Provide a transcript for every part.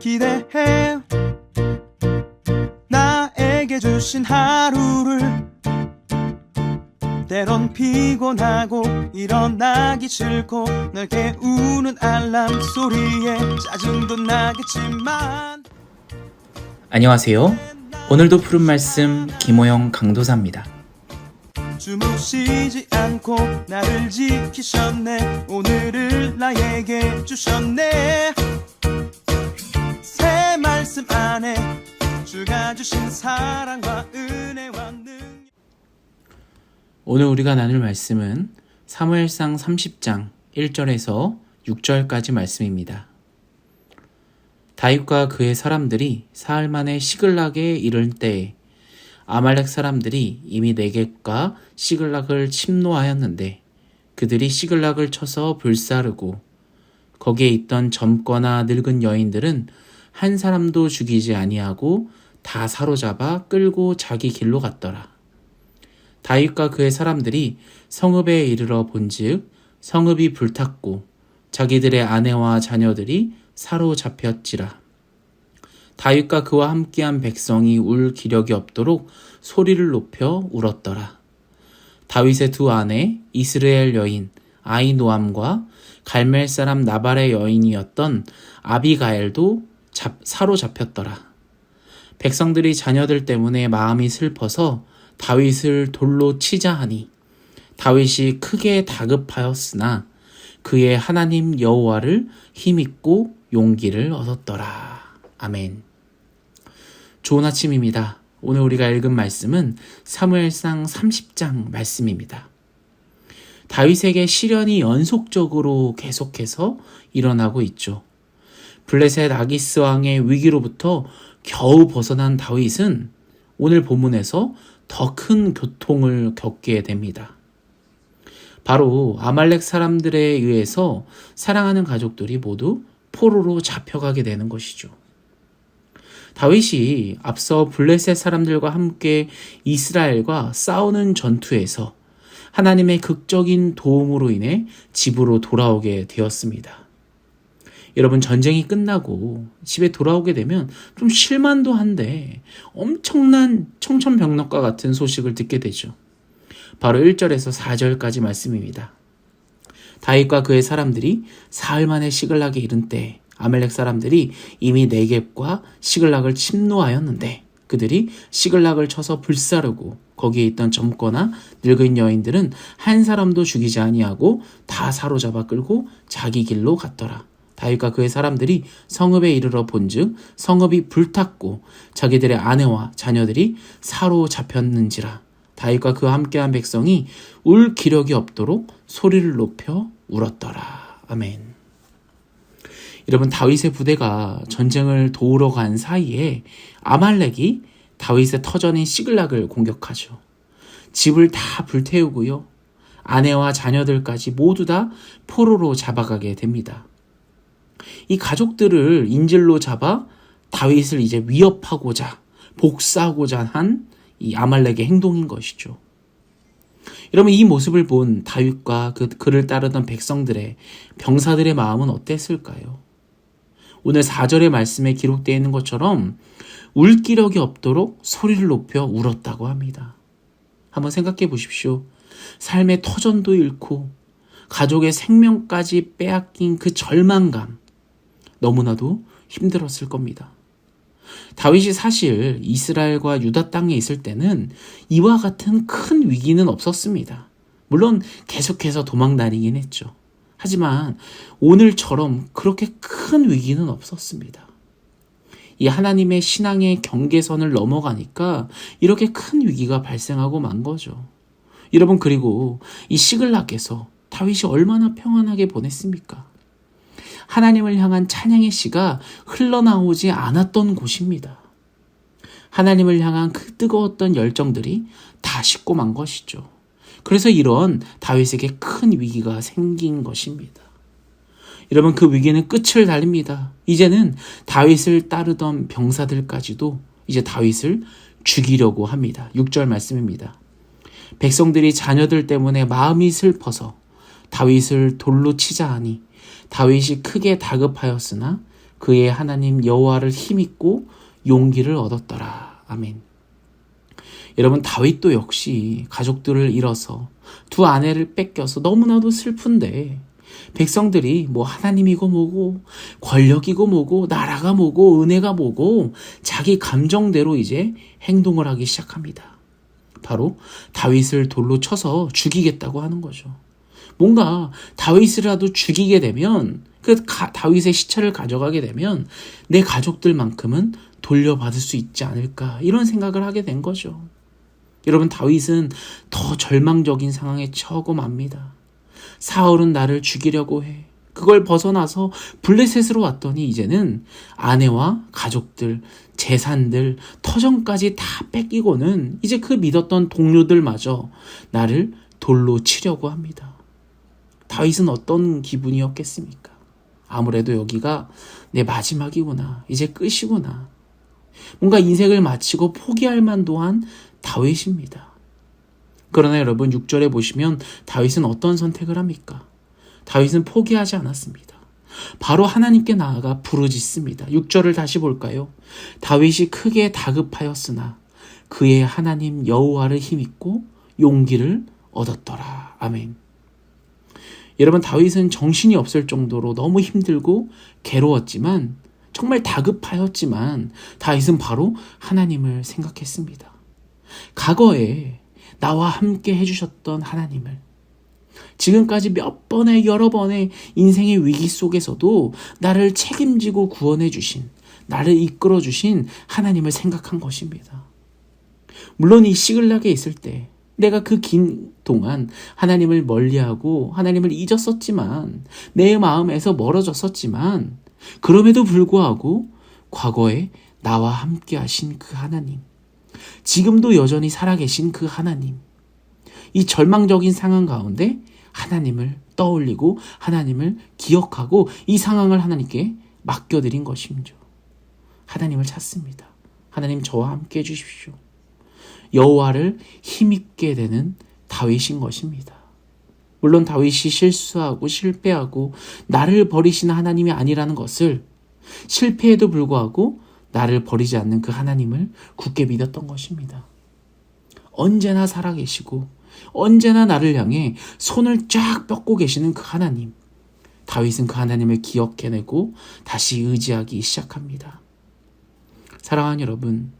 기대해 나에게 주신 하루를 때론 피곤하고 일어나기 싫고 널 깨우는 알람 소리에 짜증도 나겠지만 안녕하세요. 오늘도 푸른 말씀 김호영 강도사입니다. 주무시지 않고 나를 지키셨네. 오늘을 나에게 주셨네. 새 말씀 안에 주가 주신 사랑과 은혜와 능력. 오늘 우리가 나눌 말씀은 사무엘상 30장 1절에서 6절까지 말씀입니다. 다윗과 그의 사람들이 사흘 만에 시글락에 이를 때에 아말렉 사람들이 이미 네겝과 시글락을 침노하였는데 그들이 시글락을 쳐서 불사르고 거기에 있던 젊거나 늙은 여인들은 한 사람도 죽이지 아니하고 다 사로잡아 끌고 자기 길로 갔더라. 다윗과 그의 사람들이 성읍에 이르러 본즉 성읍이 불탔고 자기들의 아내와 자녀들이 사로잡혔지라. 다윗과 그와 함께한 백성이 울 기력이 없도록 소리를 높여 울었더라. 다윗의 두 아내 이스라엘 여인 아히노암과 갈멜 사람 나발의 여인이었던 아비가엘도 사로잡혔더라. 백성들이 자녀들 때문에 마음이 슬퍼서 다윗을 돌로 치자 하니 다윗이 크게 다급하였으나 그의 하나님 여호와를 힘입고 용기를 얻었더라. 아멘. 좋은 아침입니다. 오늘 우리가 읽은 말씀은 사무엘상 30장 말씀입니다. 다윗에게 시련이 연속적으로 계속해서 일어나고 있죠. 블레셋 아기스 왕의 위기로부터 겨우 벗어난 다윗은 오늘 본문에서 더 큰 고통을 겪게 됩니다. 바로 아말렉 사람들에 의해서 사랑하는 가족들이 모두 포로로 잡혀가게 되는 것이죠. 다윗이 앞서 블레셋 사람들과 함께 이스라엘과 싸우는 전투에서 하나님의 극적인 도움으로 인해 집으로 돌아오게 되었습니다. 여러분, 전쟁이 끝나고 집에 돌아오게 되면 좀 실만도 한데 엄청난 청천벽력과 같은 소식을 듣게 되죠. 바로 1절에서 4절까지 말씀입니다. 다윗과 그의 사람들이 사흘 만에 시글락에 이른 때 아말렉 사람들이 이미 네겝과 시글락을 침노하였는데 그들이 시글락을 쳐서 불사르고 거기에 있던 젊거나 늙은 여인들은 한 사람도 죽이지 아니하고 다 사로잡아 끌고 자기 길로 갔더라. 다윗과 그의 사람들이 성읍에 이르러 본즉 성읍이 불탔고 자기들의 아내와 자녀들이 사로잡혔는지라. 다윗과 그와 함께한 백성이 울 기력이 없도록 소리를 높여 울었더라. 아멘. 여러분, 다윗의 부대가 전쟁을 도우러 간 사이에 아말렉이 다윗의 터전인 시글락을 공격하죠. 집을 다 불태우고요. 아내와 자녀들까지 모두 다 포로로 잡아가게 됩니다. 이 가족들을 인질로 잡아 다윗을 이제 위협하고자 복사하고자 한 이 아말렉의 행동인 것이죠. 여러분, 이 모습을 본 다윗과 그를 따르던 백성들의 병사들의 마음은 어땠을까요? 오늘 4절의 말씀에 기록되어 있는 것처럼 울 기력이 없도록 소리를 높여 울었다고 합니다. 한번 생각해 보십시오. 삶의 터전도 잃고 가족의 생명까지 빼앗긴 그 절망감, 너무나도 힘들었을 겁니다. 다윗이 사실 이스라엘과 유다 땅에 있을 때는 이와 같은 큰 위기는 없었습니다. 물론 계속해서 도망 다니긴 했죠. 하지만 오늘처럼 그렇게 큰 위기는 없었습니다. 이 하나님의 신앙의 경계선을 넘어가니까 이렇게 큰 위기가 발생하고 만 거죠. 여러분, 그리고 이 시글락에서 다윗이 얼마나 평안하게 보냈습니까? 하나님을 향한 찬양의 씨가 흘러나오지 않았던 곳입니다. 하나님을 향한 그 뜨거웠던 열정들이 다 식고 만 것이죠. 그래서 이런 다윗에게 큰 위기가 생긴 것입니다. 여러분, 그 위기는 끝을 달립니다. 이제는 다윗을 따르던 병사들까지도 이제 다윗을 죽이려고 합니다. 6절 말씀입니다. 백성들이 자녀들 때문에 마음이 슬퍼서 다윗을 돌로 치자 하니 다윗이 크게 다급하였으나 그의 하나님 여호와를 힘입고 용기를 얻었더라. 아멘. 여러분, 다윗도 역시 가족들을 잃어서 두 아내를 뺏겨서 너무나도 슬픈데 백성들이 뭐 하나님이고 뭐고 권력이고 뭐고 나라가 뭐고 은혜가 뭐고 자기 감정대로 이제 행동을 하기 시작합니다. 바로 다윗을 돌로 쳐서 죽이겠다고 하는 거죠. 뭔가 다윗이라도 죽이게 되면 다윗의 시체를 가져가게 되면 내 가족들만큼은 돌려받을 수 있지 않을까, 이런 생각을 하게 된 거죠. 여러분, 다윗은 더 절망적인 상황에 처하고 맙니다. 사울은 나를 죽이려고 해. 그걸 벗어나서 블레셋으로 왔더니 이제는 아내와 가족들, 재산들, 터전까지 다 뺏기고는 이제 그 믿었던 동료들마저 나를 돌로 치려고 합니다. 다윗은 어떤 기분이었겠습니까? 아무래도 여기가 내 마지막이구나, 이제 끝이구나. 뭔가 인생을 마치고 포기할 만도 한 다윗입니다. 그러나 여러분, 6절에 보시면 다윗은 어떤 선택을 합니까? 다윗은 포기하지 않았습니다. 바로 하나님께 나아가 부르짖습니다. 6절을 다시 볼까요? 다윗이 크게 다급하였으나 그의 하나님 여호와를 힘입고 용기를 얻었더라. 아멘. 여러분, 다윗은 정신이 없을 정도로 너무 힘들고 괴로웠지만, 정말 다급하였지만 다윗은 바로 하나님을 생각했습니다. 과거에 나와 함께 해주셨던 하나님을, 지금까지 여러 번의 인생의 위기 속에서도 나를 책임지고 구원해 주신, 나를 이끌어 주신 하나님을 생각한 것입니다. 물론 이 시글락에 있을 때 내가 그 긴 동안 하나님을 멀리하고 하나님을 잊었었지만, 내 마음에서 멀어졌었지만, 그럼에도 불구하고 과거에 나와 함께 하신 그 하나님, 지금도 여전히 살아계신 그 하나님, 이 절망적인 상황 가운데 하나님을 떠올리고 하나님을 기억하고 이 상황을 하나님께 맡겨드린 것이죠. 하나님을 찾습니다. 하나님, 저와 함께 해주십시오. 여호와를 힘입게 되는 다윗인 것입니다. 물론 다윗이 실수하고 실패하고 나를 버리시는 하나님이 아니라는 것을, 실패에도 불구하고 나를 버리지 않는 그 하나님을 굳게 믿었던 것입니다. 언제나 살아계시고 언제나 나를 향해 손을 쫙 뻗고 계시는 그 하나님, 다윗은 그 하나님을 기억해내고 다시 의지하기 시작합니다. 사랑하는 여러분,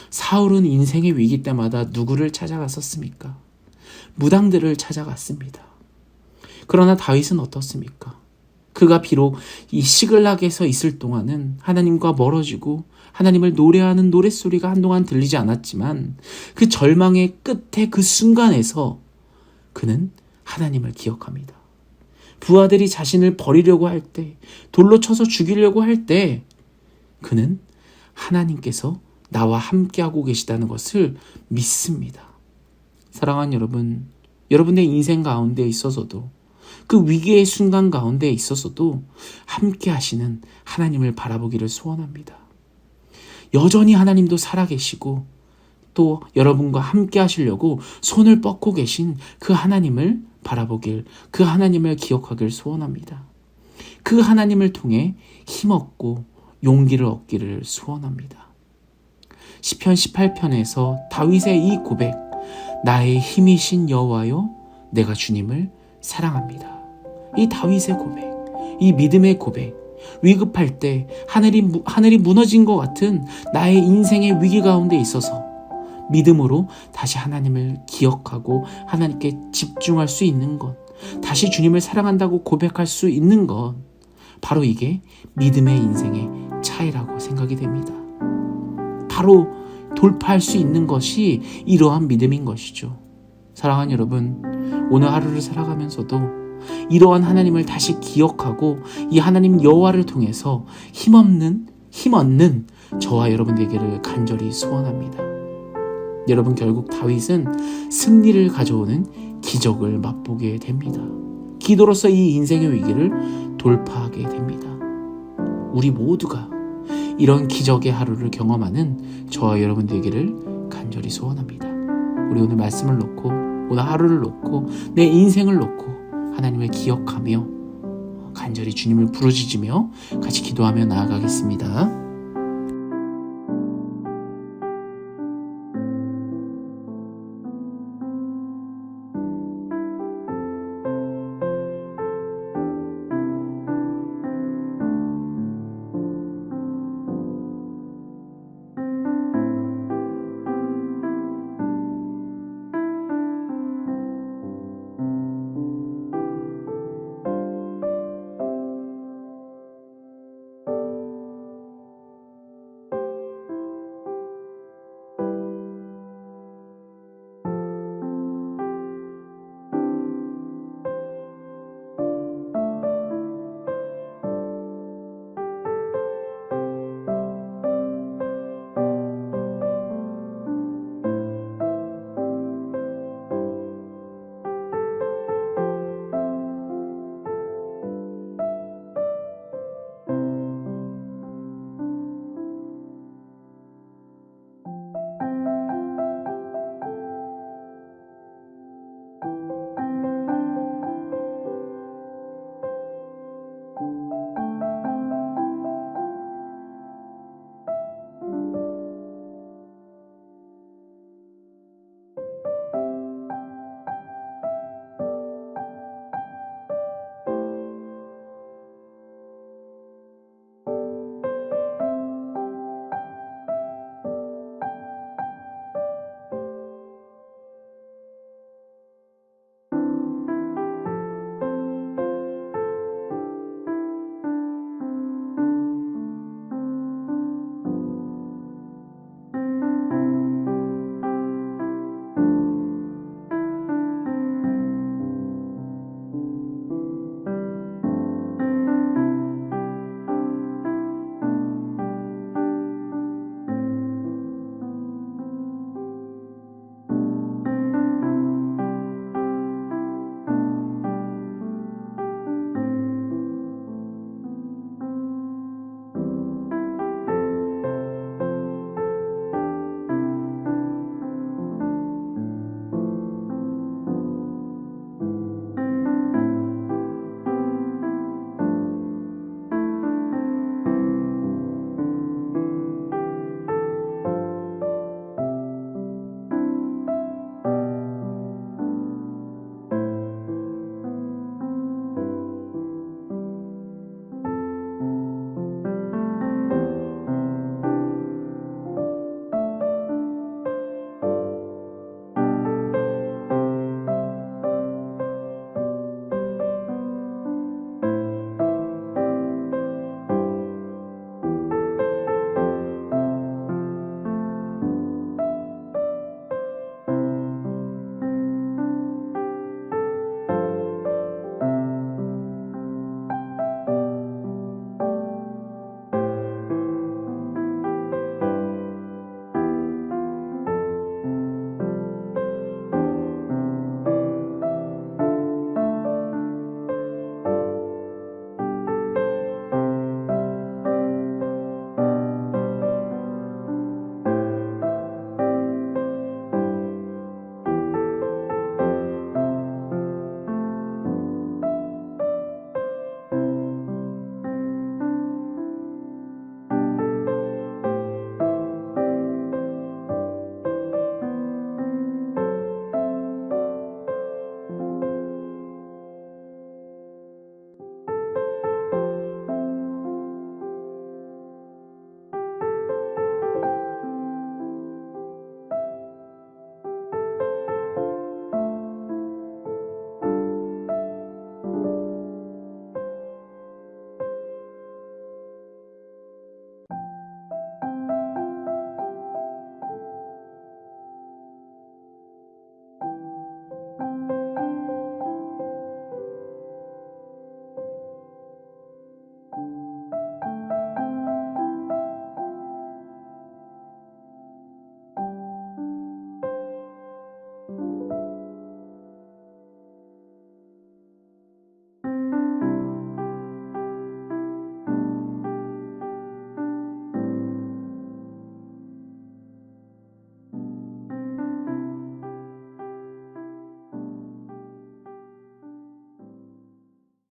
사울은 인생의 위기 때마다 누구를 찾아갔었습니까? 무당들을 찾아갔습니다. 그러나 다윗은 어떻습니까? 그가 비록 이 시글락에서 있을 동안은 하나님과 멀어지고 하나님을 노래하는 노랫소리가 한동안 들리지 않았지만, 그 절망의 끝에 그 순간에서 그는 하나님을 기억합니다. 부하들이 자신을 버리려고 할 때, 돌로 쳐서 죽이려고 할 때, 그는 하나님께서 나와 함께하고 계시다는 것을 믿습니다. 사랑하는 여러분, 여러분의 인생 가운데 있어서도, 그 위기의 순간 가운데 있어서도 함께 하시는 하나님을 바라보기를 소원합니다. 여전히 하나님도 살아계시고 또 여러분과 함께 하시려고 손을 뻗고 계신 그 하나님을 바라보길, 그 하나님을 기억하길 소원합니다. 그 하나님을 통해 힘없고 용기를 얻기를 소원합니다. 시편 18편에서 다윗의 이 고백, 나의 힘이신 여호와여, 내가 주님을 사랑합니다. 이 다윗의 고백, 이 믿음의 고백, 위급할 때 하늘이 무너진 것 같은 나의 인생의 위기 가운데 있어서 믿음으로 다시 하나님을 기억하고 하나님께 집중할 수 있는 것, 다시 주님을 사랑한다고 고백할 수 있는 것, 바로 이게 믿음의 인생의 차이라고 생각이 됩니다. 바로 돌파할 수 있는 것이 이러한 믿음인 것이죠. 사랑하는 여러분, 오늘 하루를 살아가면서도 이러한 하나님을 다시 기억하고 이 하나님 여호와를 통해서 힘 얻는 저와 여러분 되기를 간절히 소원합니다. 여러분, 결국 다윗은 승리를 가져오는 기적을 맛보게 됩니다. 기도로서 이 인생의 위기를 돌파하게 됩니다. 우리 모두가 이런 기적의 하루를 경험하는 저와 여러분 되기를 간절히 소원합니다. 우리 오늘 말씀을 놓고, 오늘 하루를 놓고, 내 인생을 놓고 하나님을 기억하며 간절히 주님을 부르짖으며 같이 기도하며 나아가겠습니다.